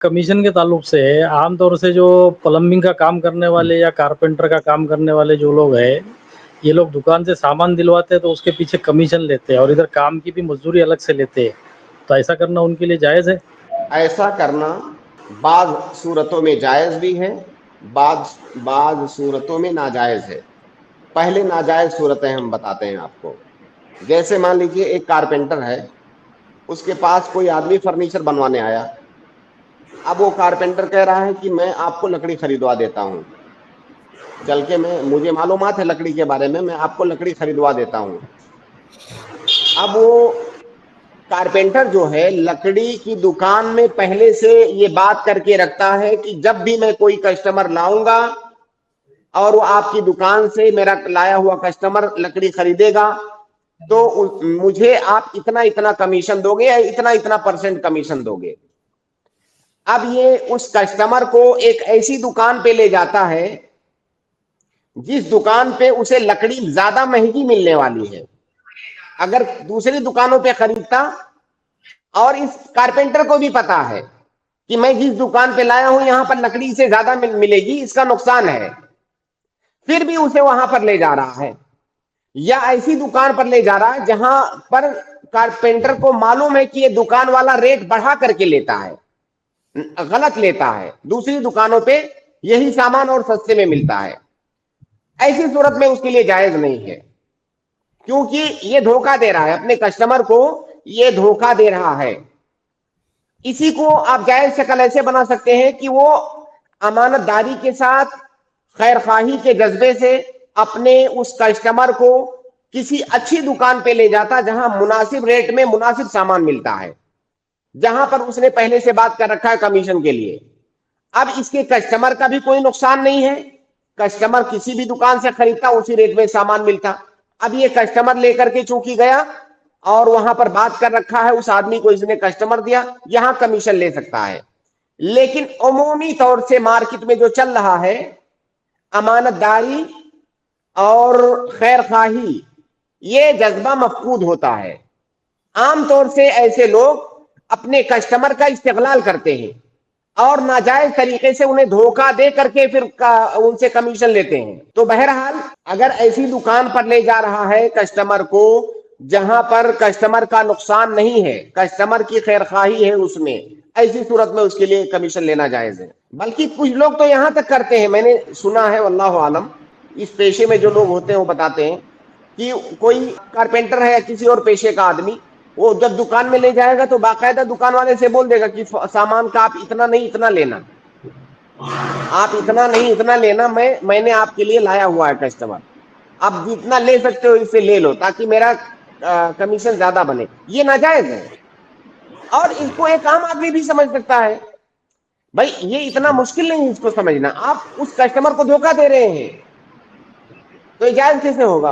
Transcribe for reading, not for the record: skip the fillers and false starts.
Commission के ताल्लुक से आम तौर से जो प्लम्बिंग का काम करने वाले या कारपेंटर का काम करने वाले जो लोग हैं, ये लोग दुकान से सामान दिलवाते हैं तो उसके पीछे कमीशन लेते हैं और इधर काम की भी मजदूरी अलग से लेते हैं। तो ऐसा करना उनके लिए जायज़ है? ऐसा करना बाज़ सूरतों में जायज़ भी है, बाज़ सूरतों में नाजायज़ है। पहले नाजायज़ सूरतें हम बताते हैं आपको। जैसे मान लीजिए एक कारपेंटर है, उसके पास कोई आदमी फर्नीचर बनवाने आया। अब वो कारपेंटर कह रहा है कि मैं आपको लकड़ी खरीदवा देता हूँ, चल के मुझे मालूमात है लकड़ी के बारे में, मैं आपको लकड़ी खरीदवा देता हूँ। अब वो कारपेंटर जो है लकड़ी की दुकान में पहले से ये बात करके रखता है कि जब भी मैं कोई कस्टमर लाऊंगा और वो आपकी दुकान से मेरा लाया हुआ कस्टमर लकड़ी खरीदेगा तो मुझे आप इतना इतना कमीशन दोगे या इतना इतना % कमीशन दोगे। अब ये उस कस्टमर को एक ऐसी दुकान पे ले जाता है जिस दुकान पे उसे लकड़ी ज्यादा महंगी मिलने वाली है। अगर दूसरी दुकानों पे खरीदता, और इस कारपेंटर को भी पता है कि मैं जिस दुकान पे लाया हूं यहां पर लकड़ी से ज्यादा मिलेगी, इसका नुकसान है, फिर भी उसे वहां पर ले जा रहा है। या ऐसी दुकान पर ले जा रहा है जहां पर कारपेंटर को मालूम है कि ये दुकान वाला रेट बढ़ा करके लेता है, गलत लेता है, दूसरी दुकानों पे यही सामान और सस्ते में मिलता है। ऐसी सूरत में उसके लिए जायज नहीं है, क्योंकि ये धोखा दे रहा है अपने कस्टमर को, ये धोखा दे रहा है। इसी को आप जायज शक्ल ऐसे बना सकते हैं कि वो अमानतदारी के साथ, खैरखाही के जज्बे से अपने उस कस्टमर को किसी अच्छी दुकान पे ले जाता जहां मुनासिब रेट में मुनासिब सामान मिलता है, जहां पर उसने पहले से बात कर रखा है कमीशन के लिए। अब इसके कस्टमर का भी कोई नुकसान नहीं है, कस्टमर किसी भी दुकान से खरीदता उसी रेट में सामान मिलता। अब ये कस्टमर लेकर के चूंकि गया और वहां पर बात कर रखा है, उस आदमी को इसने कस्टमर दिया, यहां कमीशन ले सकता है। लेकिन उमूमी तौर से मार्केट में जो चल रहा है, अमानतदारी और खैरखाही, ये जज्बा मफकूद होता है। आमतौर से ऐसे लोग अपने कस्टमर का इस्तेगलाल करते हैं और नाजायज तरीके से उन्हें धोखा दे करके फिर उनसे कमीशन लेते हैं। तो बहरहाल अगर ऐसी दुकान पर ले जा रहा है कस्टमर को जहां पर कस्टमर का नुकसान नहीं है, कस्टमर की खैरखाही है उसमें, ऐसी सूरत में उसके लिए कमीशन लेना जायज है। बल्कि कुछ लोग तो यहां तक करते हैं, मैंने सुना है, वल्लाहु आलम, इस पेशे में जो लोग होते हैं वो बताते हैं कि कोई कारपेंटर है या किसी और पेशे का आदमी, वो जब दुकान में ले जाएगा तो बाकायदा दुकान वाले से बोल देगा कि सामान का आप इतना नहीं इतना लेना, आप इतना नहीं इतना लेना, मैंने आपके लिए लाया हुआ है कस्टमर, आप जितना ले सकते हो इससे ले लो ताकि मेरा कमीशन ज्यादा बने। ये नाजायज है और इसको एक आम आदमी भी समझ सकता है। भाई ये इतना मुश्किल नहीं है इसको समझना, आप उस कस्टमर को धोखा दे रहे हैं तो जायज कैसे होगा।